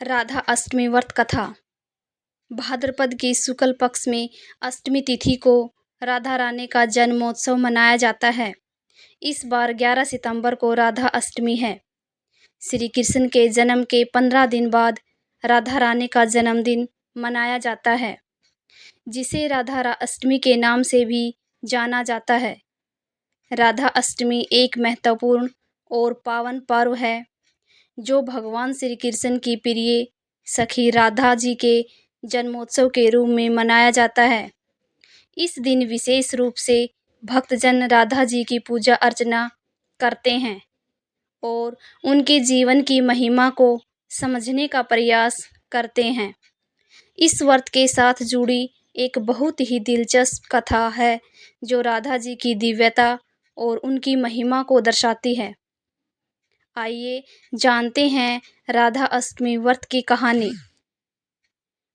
राधा अष्टमी व्रत कथा। भाद्रपद की शुक्ल पक्ष में अष्टमी तिथि को राधा रानी का जन्मोत्सव मनाया जाता है। इस बार 11 सितंबर को राधा अष्टमी है। श्री कृष्ण के जन्म के 15 दिन बाद राधा रानी का जन्मदिन मनाया जाता है, जिसे अष्टमी के नाम से भी जाना जाता है। राधा अष्टमी एक महत्वपूर्ण और पावन पर्व है, जो भगवान श्री कृष्ण की प्रिय सखी राधा जी के जन्मोत्सव के रूप में मनाया जाता है। इस दिन विशेष रूप से भक्तजन राधा जी की पूजा अर्चना करते हैं और उनके जीवन की महिमा को समझने का प्रयास करते हैं। इस व्रत के साथ जुड़ी एक बहुत ही दिलचस्प कथा है, जो राधा जी की दिव्यता और उनकी महिमा को दर्शाती है। आइए जानते हैं राधा अष्टमी व्रत की कहानी।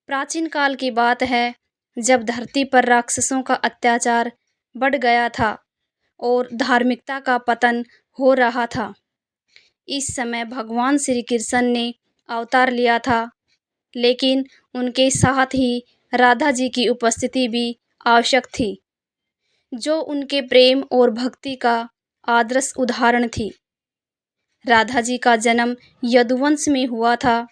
प्राचीन काल की बात है, जब धरती पर राक्षसों का अत्याचार बढ़ गया था और धार्मिकता का पतन हो रहा था। इस समय भगवान श्री कृष्ण ने अवतार लिया था, लेकिन उनके साथ ही राधा जी की उपस्थिति भी आवश्यक थी, जो उनके प्रेम और भक्ति का आदर्श उदाहरण थी। राधा जी का जन्म यदुवंश में हुआ था।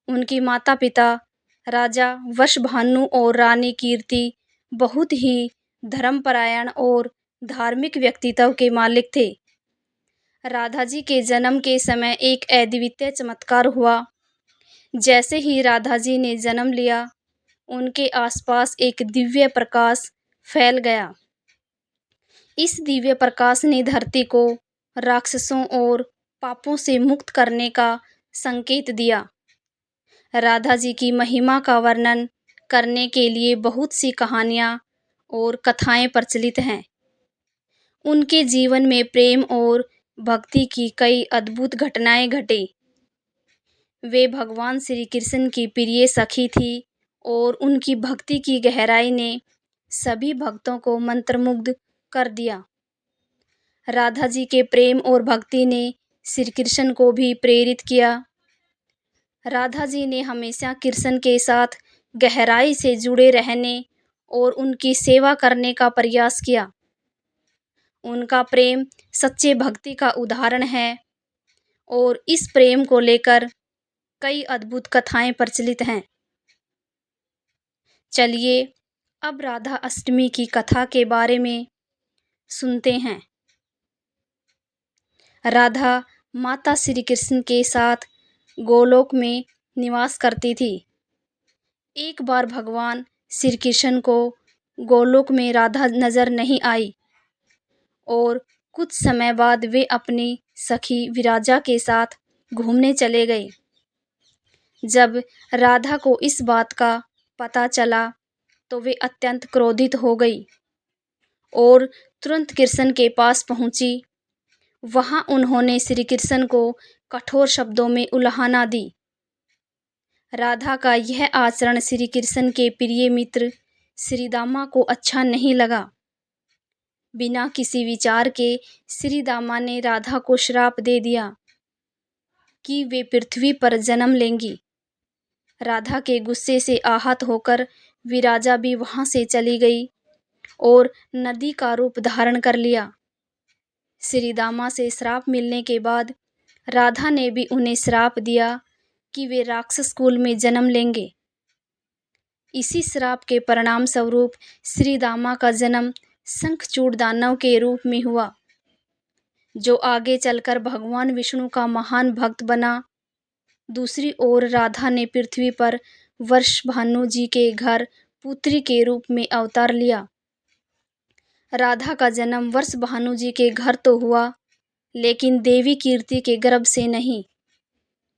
उनकी माता पिता राजा वृषभानु और रानी कीर्ति बहुत ही धर्मपरायण और धार्मिक व्यक्तित्व के मालिक थे। राधा जी के जन्म के समय एक अद्वितीय चमत्कार हुआ। जैसे ही राधा जी ने जन्म लिया, उनके आसपास एक दिव्य प्रकाश फैल गया। इस दिव्य प्रकाश ने धरती को राक्षसों और पापों से मुक्त करने का संकेत दिया। राधा जी की महिमा का वर्णन करने के लिए बहुत सी कहानियाँ और कथाएं प्रचलित हैं। उनके जीवन में प्रेम और भक्ति की कई अद्भुत घटनाएं घटी। वे भगवान श्री कृष्ण की प्रिय सखी थी और उनकी भक्ति की गहराई ने सभी भक्तों को मंत्रमुग्ध कर दिया। राधा जी के प्रेम और भक्ति ने श्री कृष्ण को भी प्रेरित किया। राधा जी ने हमेशा कृष्ण के साथ गहराई से जुड़े रहने और उनकी सेवा करने का प्रयास किया। उनका प्रेम सच्चे भक्ति का उदाहरण है और इस प्रेम को लेकर कई अद्भुत कथाएं प्रचलित हैं। चलिए अब राधा अष्टमी की कथा के बारे में सुनते हैं। राधा माता श्री कृष्ण के साथ गोलोक में निवास करती थी। एक बार भगवान श्री कृष्ण को गोलोक में राधा नजर नहीं आई और कुछ समय बाद वे अपनी सखी विराजा के साथ घूमने चले गए। जब राधा को इस बात का पता चला तो वे अत्यंत क्रोधित हो गई और तुरंत कृष्ण के पास पहुंची। वहां उन्होंने श्री कृष्ण को कठोर शब्दों में उल्हाना दी। राधा का यह आचरण श्री कृष्ण के प्रिय मित्र श्री दामा को अच्छा नहीं लगा। बिना किसी विचार के श्री दामा ने राधा को श्राप दे दिया कि वे पृथ्वी पर जन्म लेंगी। राधा के गुस्से से आहत होकर विराजा भी वहां से चली गई और नदी का रूप धारण कर लिया। श्री दामा से श्राप मिलने के बाद राधा ने भी उन्हें श्राप दिया कि वे राक्षस कुल में जन्म लेंगे। इसी श्राप के परिणाम स्वरूप श्री दामा का जन्म शंखचूड़ दानव के रूप में हुआ, जो आगे चलकर भगवान विष्णु का महान भक्त बना। दूसरी ओर राधा ने पृथ्वी पर वृषभानु जी के घर पुत्री के रूप में अवतार लिया। राधा का जन्म वृषभानु जी के घर तो हुआ, लेकिन देवी कीर्ति के गर्भ से नहीं।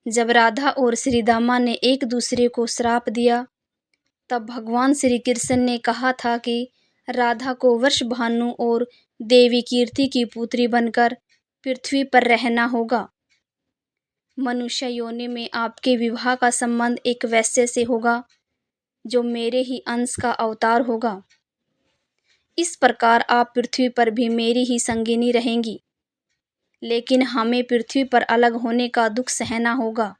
जब राधा और श्री दामा ने एक दूसरे को श्राप दिया, तब भगवान श्री कृष्ण ने कहा था कि राधा को वृषभानु और देवी कीर्ति की पुत्री बनकर पृथ्वी पर रहना होगा। मनुष्य योनि में आपके विवाह का संबंध एक वैश्य से होगा, जो मेरे ही अंश का अवतार होगा। इस प्रकार आप पृथ्वी पर भी मेरी ही संगिनी रहेंगी, लेकिन हमें पृथ्वी पर अलग होने का दुख सहना होगा।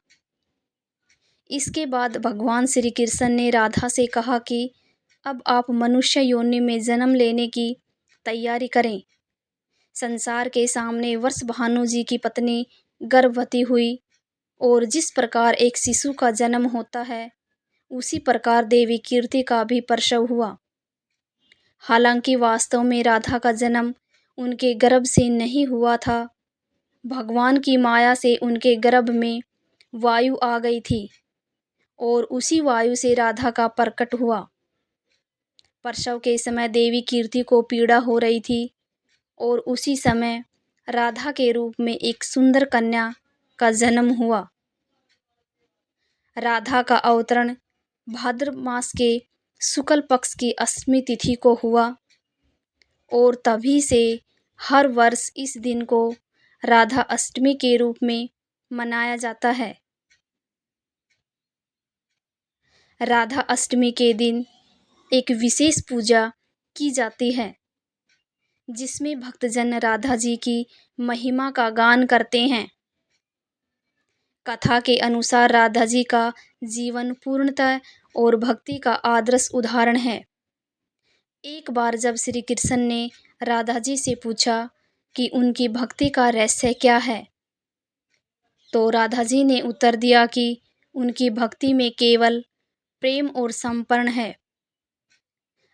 इसके बाद भगवान श्री कृष्ण ने राधा से कहा कि अब आप मनुष्य योनि में जन्म लेने की तैयारी करें। संसार के सामने वर्ष भानु जी की पत्नी गर्भवती हुई और जिस प्रकार एक शिशु का जन्म होता है, उसी प्रकार देवी कीर्ति का भी प्रसव हुआ। हालांकि वास्तव में राधा का जन्म उनके गर्भ से नहीं हुआ था। भगवान की माया से उनके गर्भ में वायु आ गई थी और उसी वायु से राधा का प्रकट हुआ। प्रसव के समय देवी कीर्ति को पीड़ा हो रही थी और उसी समय राधा के रूप में एक सुंदर कन्या का जन्म हुआ। राधा का अवतरण भाद्र मास के शुक्ल पक्ष की अष्टमी तिथि को हुआ और तभी से हर वर्ष इस दिन को राधा अष्टमी के रूप में मनाया जाता है। राधा अष्टमी के दिन एक विशेष पूजा की जाती है, जिसमें भक्तजन राधा जी की महिमा का गान करते हैं। कथा के अनुसार राधा जी का जीवन पूर्णतः और भक्ति का आदर्श उदाहरण है। एक बार जब श्री कृष्ण ने राधा जी से पूछा कि उनकी भक्ति का रहस्य क्या है, तो राधा जी ने उत्तर दिया कि उनकी भक्ति में केवल प्रेम और समर्पण है।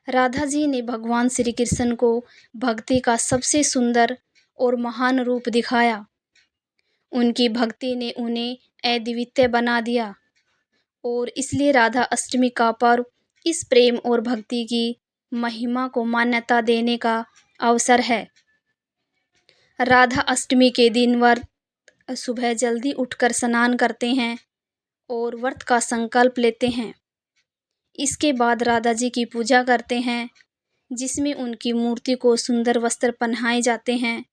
राधा जी ने भगवान श्री कृष्ण को भक्ति का सबसे सुंदर और महान रूप दिखाया। उनकी भक्ति ने उन्हें अद्वितीय बना दिया और इसलिए राधा अष्टमी का पर्व इस प्रेम और भक्ति की महिमा को मान्यता देने का अवसर है। राधा अष्टमी के दिन व्रत सुबह जल्दी उठकर स्नान करते हैं और व्रत का संकल्प लेते हैं। इसके बाद राधा जी की पूजा करते हैं, जिसमें उनकी मूर्ति को सुंदर वस्त्र पहनाए जाते हैं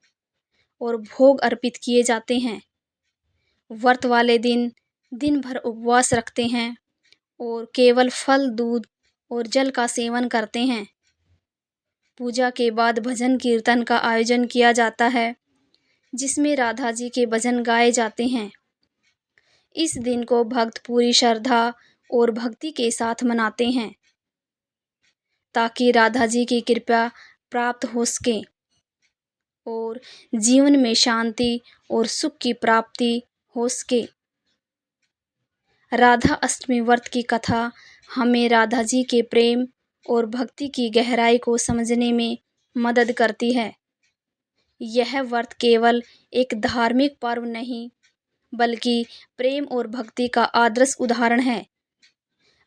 और भोग अर्पित किए जाते हैं। व्रत वाले दिन दिन भर उपवास रखते हैं और केवल फल, दूध और जल का सेवन करते हैं। पूजा के बाद भजन कीर्तन का आयोजन किया जाता है, जिसमें राधा जी के भजन गाए जाते हैं। इस दिन को भक्त पूरी श्रद्धा और भक्ति के साथ मनाते हैं, ताकि राधा जी की कृपा प्राप्त हो सके और जीवन में शांति और सुख की प्राप्ति हो सके। राधा अष्टमी व्रत की कथा हमें राधा जी के प्रेम और भक्ति की गहराई को समझने में मदद करती है। यह व्रत केवल एक धार्मिक पर्व नहीं, बल्कि प्रेम और भक्ति का आदर्श उदाहरण है।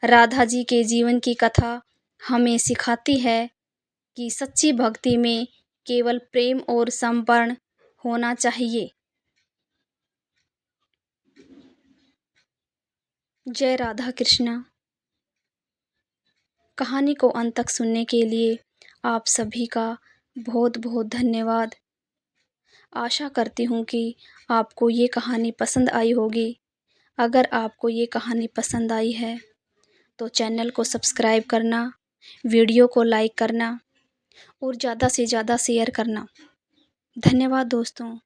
राधा जी के जीवन की कथा हमें सिखाती है कि सच्ची भक्ति में केवल प्रेम और समर्पण होना चाहिए। जय राधा कृष्णा। कहानी को अंत तक सुनने के लिए आप सभी का बहुत बहुत धन्यवाद। आशा करती हूँ कि आपको ये कहानी पसंद आई होगी। अगर आपको ये कहानी पसंद आई है तो चैनल को सब्सक्राइब करना, वीडियो को लाइक करना और ज़्यादा से ज़्यादा शेयर करना। धन्यवाद दोस्तों।